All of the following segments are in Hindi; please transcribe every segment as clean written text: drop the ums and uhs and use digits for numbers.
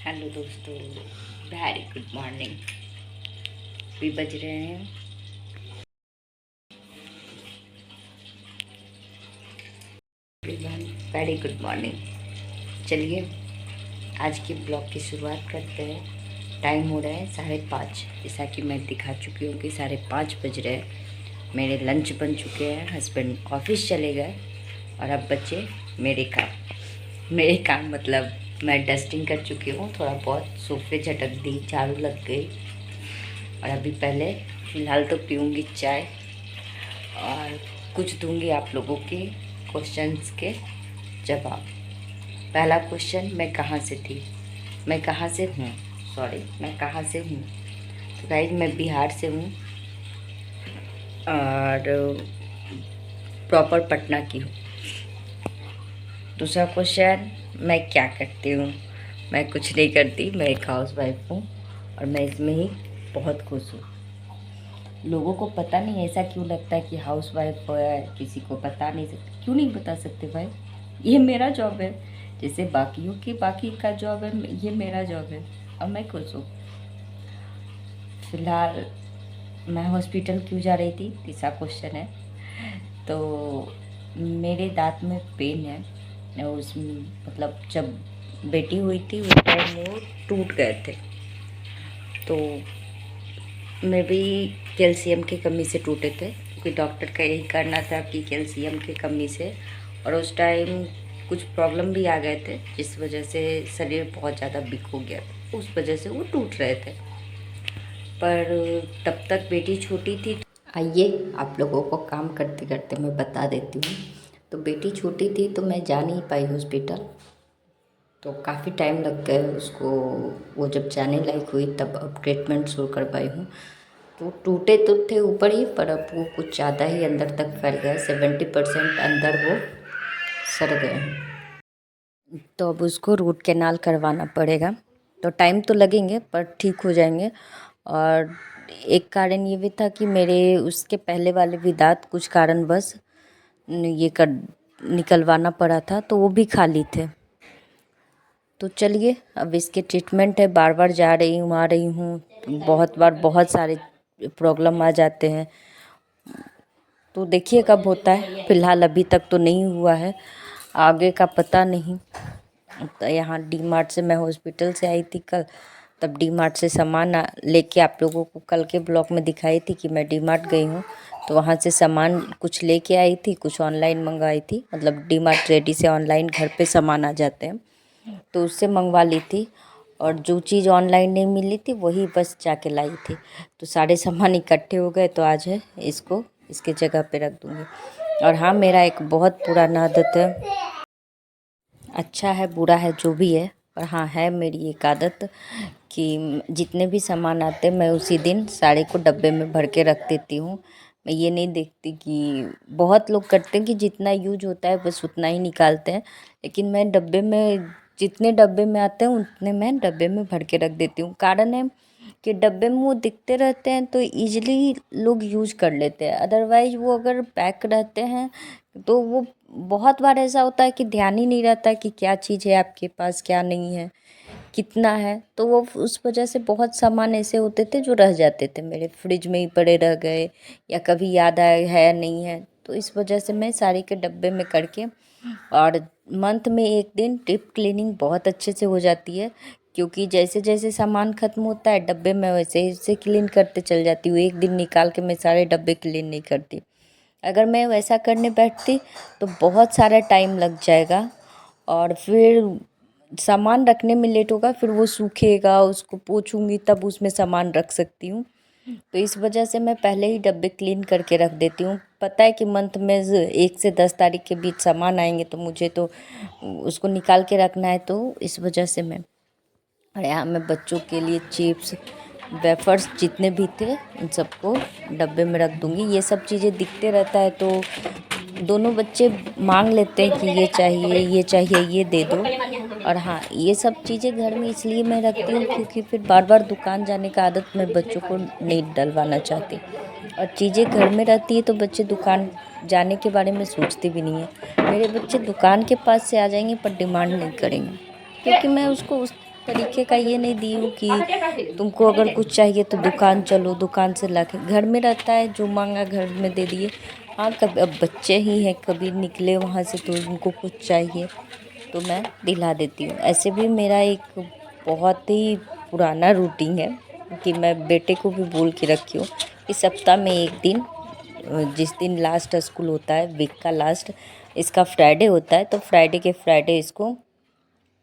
हेलो दोस्तों, वेरी गुड मॉर्निंग। भी बज रहे हैं वेरी गुड मॉर्निंग। चलिए आज के ब्लॉग की शुरुआत करते हैं। टाइम हो रहा है 5:30, जैसा कि मैं दिखा चुकी हूँ कि 5:30 बज रहे हैं। मेरे लंच बन चुके हैं, हस्बैंड ऑफिस चले गए और अब बचे मेरे काम मतलब मैं डस्टिंग कर चुकी हूँ, थोड़ा बहुत सोफे झटक दी, झाड़ू लग गई। और अभी पहले फ़िलहाल तो पीऊँगी चाय और कुछ दूंगी आप लोगों के क्वेश्चंस के जवाब। पहला क्वेश्चन, मैं कहाँ से थी, मैं कहाँ से हूँ, मैं कहाँ से हूँ। तो गाइस मैं बिहार से हूँ और प्रॉपर पटना की हूँ। दूसरा क्वेश्चन, मैं क्या करती हूँ। मैं कुछ नहीं करती, मैं एक हाउस वाइफ हूँ और मैं इसमें ही बहुत खुश हूँ। लोगों को पता नहीं, ऐसा क्यों लगता है कि हाउस वाइफ है, किसी को बता नहीं सकते। क्यों नहीं बता सकते भाई, ये मेरा जॉब है। जैसे बाकियों की बाकी का जॉब है, ये मेरा जॉब है और मैं खुश हूँ। फिलहाल मैं हॉस्पिटल क्यों जा रही थी, तीसरा क्वेश्चन है। तो मेरे दांत में पेन है, उस मतलब जब बेटी हुई थी उस टाइम वो टूट गए थे। तो मैं भी कैल्शियम की कमी से टूटे थे, क्योंकि डॉक्टर का यही कहना था कि कैल्शियम की कमी से। और उस टाइम कुछ प्रॉब्लम भी आ गए थे, जिस वजह से शरीर बहुत ज़्यादा वीक हो गया था, उस वजह से वो टूट रहे थे। पर तब तक बेटी छोटी थी। आइए आप लोगों को काम करते करते मैं बता देती हूँ। तो बेटी छोटी थी तो मैं जा नहीं पाई हॉस्पिटल, तो काफ़ी टाइम लग गया उसको। वो जब जाने लायक हुई तब अब ट्रीटमेंट शुरू कर पाई हूँ। तो टूटे तो थे ऊपर ही, पर अब वो कुछ ज़्यादा ही अंदर तक फैल गया, 70% अंदर वो सड़ गए हैं। तो अब उसको रूट कैनाल करवाना पड़ेगा। तो टाइम तो लगेंगे पर ठीक हो जाएंगे। और एक कारण ये भी था कि मेरे उसके पहले वाले भी दांत कुछ कारणवश ये कर निकलवाना पड़ा था, तो वो भी खाली थे। तो चलिए अब इसके ट्रीटमेंट है, बार बार जा रही हूँ आ रही हूँ, बहुत बार बहुत सारे प्रॉब्लम आ जाते हैं। तो देखिए कब होता है, फ़िलहाल अभी तक तो नहीं हुआ है, आगे का पता नहीं। तो यहाँ डी मार्ट से, मैं हॉस्पिटल से आई थी कल, तब डी मार्ट से सामान लेके आप लोगों को कल के ब्लॉग में दिखाई थी कि मैं डी मार्ट गई हूँ। तो वहाँ से सामान कुछ लेके आई थी, कुछ ऑनलाइन मंगवाई थी, मतलब डी मार्ट रेडी से ऑनलाइन घर पे सामान आ जाते हैं, तो उससे मंगवा ली थी। और जो चीज़ ऑनलाइन नहीं मिली थी वही बस जाके लाई थी। तो सारे सामान इकट्ठे हो गए, तो आज है इसको इसके जगह पे रख दूँगी। और हाँ, मेरा एक बहुत पुराना आदत है, अच्छा है बुरा है जो भी है, पर हाँ है मेरी एक आदत कि जितने भी सामान आते हैं मैं उसी दिन सारे को डब्बे में भर के रख देती हूँ। मैं ये नहीं देखती कि बहुत लोग करते हैं कि जितना यूज होता है बस उतना ही निकालते हैं, लेकिन मैं डब्बे में जितने डब्बे में आते हैं उतने मैं डब्बे में भर के रख देती हूँ। कारण है कि डब्बे में वो दिखते रहते हैं तो ईजिली लोग यूज कर लेते हैं। अदरवाइज वो अगर पैक रहते हैं तो वो बहुत बार ऐसा होता है कि ध्यान ही नहीं रहता कि क्या चीज़ है आपके पास, क्या नहीं है, कितना है। तो वो उस वजह से बहुत सामान ऐसे होते थे जो रह जाते थे, मेरे फ्रिज में ही पड़े रह गए, या कभी याद आया है नहीं है। तो इस वजह से मैं सारे के डब्बे में करके, और मंथ में एक दिन डीप क्लीनिंग बहुत अच्छे से हो जाती है, क्योंकि जैसे जैसे सामान ख़त्म होता है डब्बे में वैसे वैसे क्लीन करते चल जाती हूँ। एक दिन निकाल के मैं सारे डब्बे क्लीन नहीं करती। अगर मैं वैसा करने बैठती तो बहुत सारा टाइम लग जाएगा और फिर सामान रखने में लेट होगा, फिर वो सूखेगा, उसको पोंछूंगी तब उसमें सामान रख सकती हूँ। तो इस वजह से मैं पहले ही डब्बे क्लीन करके रख देती हूँ। पता है कि मंथ में 1 से 10 तारीख के बीच सामान आएंगे, तो मुझे तो उसको निकाल के रखना है, तो इस वजह से मैं। और यहाँ मैं बच्चों के लिए चिप्स, वेफर्स जितने भी थे उन सबको डब्बे में रख दूँगी। ये सब चीज़ें दिखते रहता है तो दोनों बच्चे मांग लेते हैं कि ये चाहिए ये चाहिए, ये दे दो। और हाँ, ये सब चीज़ें घर में इसलिए मैं रखती हूँ क्योंकि फिर बार बार दुकान जाने का आदत मैं बच्चों को नहीं डलवाना चाहती। और चीज़ें घर में रहती है तो बच्चे दुकान जाने के बारे में सोचते भी नहीं है। मेरे बच्चे दुकान के पास से आ जाएंगे पर डिमांड नहीं करेंगे, क्योंकि मैं उसको तरीके का ये नहीं दी हूँ कि तुमको अगर कुछ चाहिए तो दुकान चलो, दुकान से लाके घर में रहता है, जो मांगा घर में दे दिए। हाँ, कभी अब बच्चे ही हैं, कभी निकले वहाँ से तो उनको कुछ चाहिए तो मैं दिला देती हूँ। ऐसे भी मेरा एक बहुत ही पुराना रूटीन है कि मैं बेटे को भी बोल के रखी हूँ कि सप्ताह में एक दिन, जिस दिन लास्ट स्कूल होता है, वीक का लास्ट, इसका फ्राइडे होता है, तो फ्राइडे के फ्राइडे इसको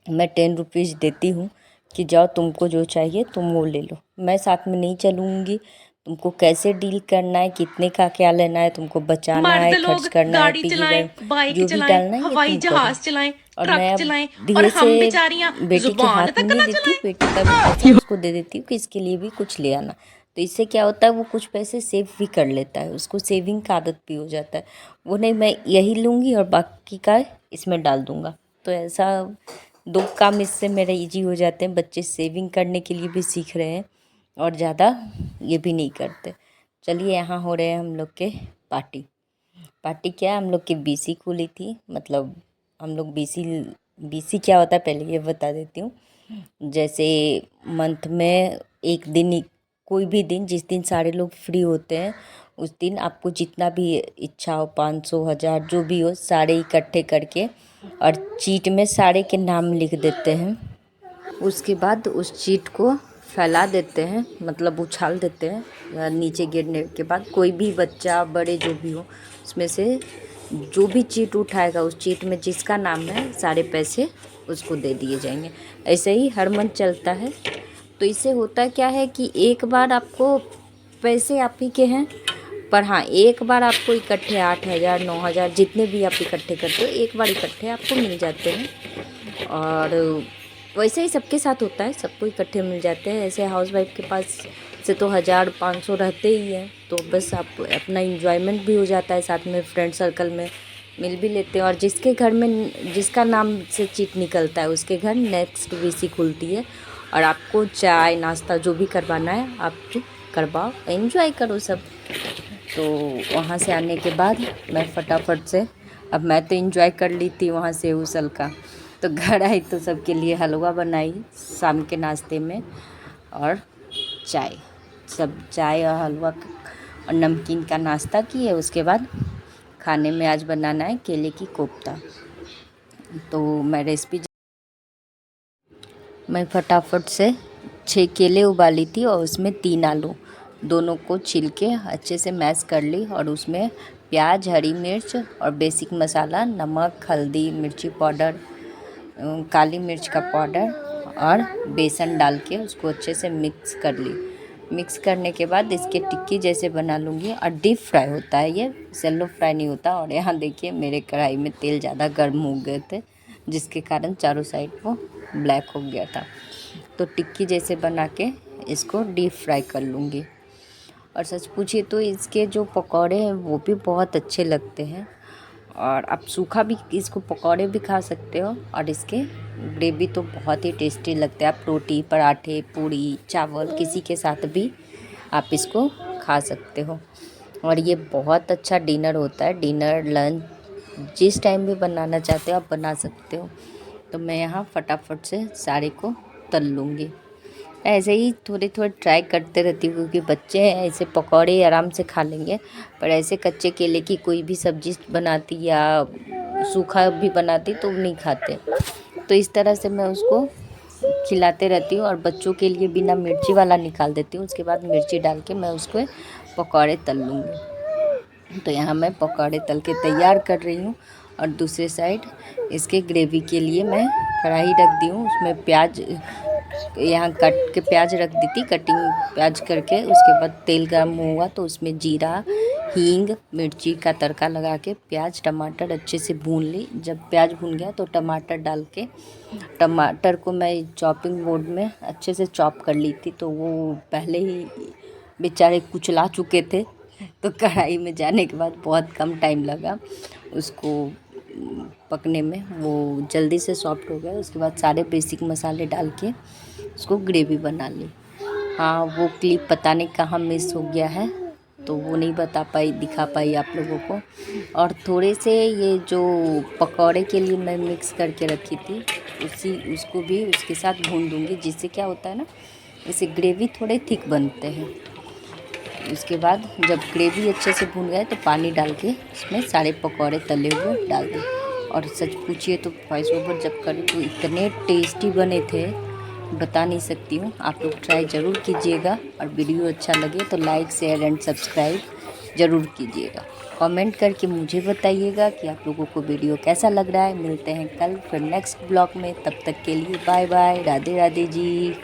मैं 10 रुपीज़ देती हूँ कि जाओ तुमको जो चाहिए तुम वो ले लो। मैं साथ में नहीं चलूँगी, तुमको कैसे डील करना है, कितने का क्या लेना है, तुमको बचाना है, मर्द खर्च लोग करना है, गाड़ी पिगी चलाएं, बैंक बाइक जो भी चलाएं, डालना है ये हवाई तुम करो। जहाज चलाएं, और ट्रक मैं अब चलाएं, और धीरे से हम बेचारियां बेटी के जुबान हाथ में तक नहीं ना देती, चलाएं। बेटी का भी पैसा उसको दे देती हूँ कि इसके लिए भी कुछ ले आना। तो इससे क्या होता है, वो कुछ पैसे सेव भी कर लेता है, उसको सेविंग का आदत भी हो जाता है। वो नहीं मैं यही लूँगी और बाकी का इसमें डाल दूँगा। तो ऐसा 2 काम इससे मेरे इजी हो जाते हैं। बच्चे सेविंग करने के लिए भी सीख रहे हैं और ज़्यादा ये भी नहीं करते। चलिए, यहाँ हो रहे हैं हम लोग के पार्टी। पार्टी क्या है, हम लोग की बीसी खुली थी, मतलब हम लोग बीसी, बीसी क्या होता है पहले ये बता देती हूँ। जैसे मंथ में एक दिन, कोई भी दिन जिस दिन सारे लोग फ्री होते हैं उस दिन आपको जितना भी इच्छा हो, 500 1000 जो भी हो, सारे इकट्ठे करके और चीट में सारे के नाम लिख देते हैं। उसके बाद उस चीट को फैला देते हैं, मतलब उछाल देते हैं। नीचे गिरने के बाद कोई भी बच्चा बड़े जो भी हो, उसमें से जो भी चीट उठाएगा उस चीट में जिसका नाम है सारे पैसे उसको दे दिए जाएंगे। ऐसे ही हर मंथ चलता है। तो इससे होता क्या है कि एक बार आपको पैसे आप ही के हैं, पर हाँ एक बार आपको इकट्ठे 8000 9000 जितने भी आप इकट्ठे करते हो एक बार इकट्ठे आपको मिल जाते हैं। और वैसे ही सबके साथ होता है, सबको इकट्ठे मिल जाते हैं। ऐसे हाउसवाइफ के पास से तो 1000 500 रहते ही हैं, तो बस आप अपना इंजॉयमेंट भी हो जाता है, साथ में फ्रेंड सर्कल में मिल भी लेते हैं। और जिसके घर में जिसका नाम से चीट निकलता है उसके घर नेक्स्ट वीसी खुलती है और आपको चाय नाश्ता जो भी करवाना है आप करवाओ, एंजॉय करो सब। तो वहाँ से आने के बाद मैं फटाफट से, अब मैं तो एंजॉय कर ली थी वहाँ से उसल का, तो घर आई तो सबके लिए हलवा बनाई शाम के नाश्ते में और चाय, सब चाय और हलवा और नमकीन का नाश्ता किए। उसके बाद खाने में आज बनाना है केले की कोफ्ता। तो मैं फटाफट से 6 केले उबाली थी और उसमें 3 आलू, दोनों को छील के अच्छे से मैश कर ली और उसमें प्याज, हरी मिर्च और बेसिक मसाला, नमक, हल्दी, मिर्ची पाउडर, काली मिर्च का पाउडर और बेसन डाल के उसको अच्छे से मिक्स कर ली। मिक्स करने के बाद इसके टिक्की जैसे बना लूँगी और डीप फ्राई होता है, ये सेलो फ्राई नहीं होता। और यहाँ देखिए मेरे कढ़ाई में तेल ज़्यादा गर्म हो गए थे जिसके कारण चारों साइड वो ब्लैक हो गया था। तो टिक्की जैसे बना के इसको डीप फ्राई कर लूँगी। और सच पूछिए तो इसके जो पकौड़े हैं वो भी बहुत अच्छे लगते हैं और आप सूखा भी इसको पकौड़े भी खा सकते हो और इसके ग्रेवी तो बहुत ही टेस्टी लगते हैं। आप रोटी, पराठे, पूड़ी, चावल किसी के साथ भी आप इसको खा सकते हो। और ये बहुत अच्छा डिनर होता है, डिनर लंच जिस टाइम भी बनाना चाहते हो आप बना सकते हो। तो मैं यहाँ फटाफट से सारे को तल लूँगी। ऐसे ही थोड़े थोड़े ट्राई करते रहती हूँ क्योंकि बच्चे हैं, ऐसे पकौड़े आराम से खा लेंगे, पर ऐसे कच्चे केले की कोई भी सब्जी बनाती या सूखा भी बनाती तो नहीं खाते। तो इस तरह से मैं उसको खिलाते रहती हूँ और बच्चों के लिए बिना मिर्ची वाला निकाल देती हूँ। उसके बाद मिर्ची डाल के मैं उसको पकौड़े तल लूँगी। तो यहाँ मैं पकौड़े तल के तैयार कर रही हूँ और दूसरे साइड इसके ग्रेवी के लिए मैं कढ़ाई रख दी हूँ। उसमें प्याज, यहाँ कट के प्याज रख दी थी, कटिंग प्याज करके। उसके बाद तेल गर्म हुआ तो उसमें जीरा, हींग, मिर्ची का तड़का लगा के प्याज टमाटर अच्छे से भून ली। जब प्याज भून गया तो टमाटर डाल के, टमाटर को मैं चॉपिंग बोर्ड में अच्छे से चॉप कर ली थी, तो वो पहले ही बेचारे कुचला चुके थे, तो कढ़ाई में जाने के बाद बहुत कम टाइम लगा उसको पकने में, वो जल्दी से सॉफ्ट हो गया। उसके बाद सारे बेसिक मसाले डाल के उसको ग्रेवी बना ली। हाँ, वो क्लिप पता नहीं कहाँ मिस हो गया है तो वो नहीं दिखा पाई आप लोगों को। और थोड़े से ये जो पकौड़े के लिए मैं मिक्स करके रखी थी उसको भी उसके साथ भून दूँगी, जिससे क्या होता है ना, इससे ग्रेवी थोड़े थिक बनते हैं। उसके बाद जब ग्रेवी अच्छे से भून गए तो पानी डाल के इसमें सारे पकौड़े तले हुए डाल दिए। और सच पूछिए तो वॉइस ओवर जब करी तो इतने टेस्टी बने थे, बता नहीं सकती हूँ। आप लोग ट्राई ज़रूर कीजिएगा, और वीडियो अच्छा लगे तो लाइक शेयर एंड सब्सक्राइब ज़रूर कीजिएगा। कमेंट करके मुझे बताइएगा कि आप लोगों को वीडियो कैसा लग रहा है। मिलते हैं कल फिर नेक्स्ट ब्लॉग में, तब तक के लिए बाय बाय, राधे राधे जी।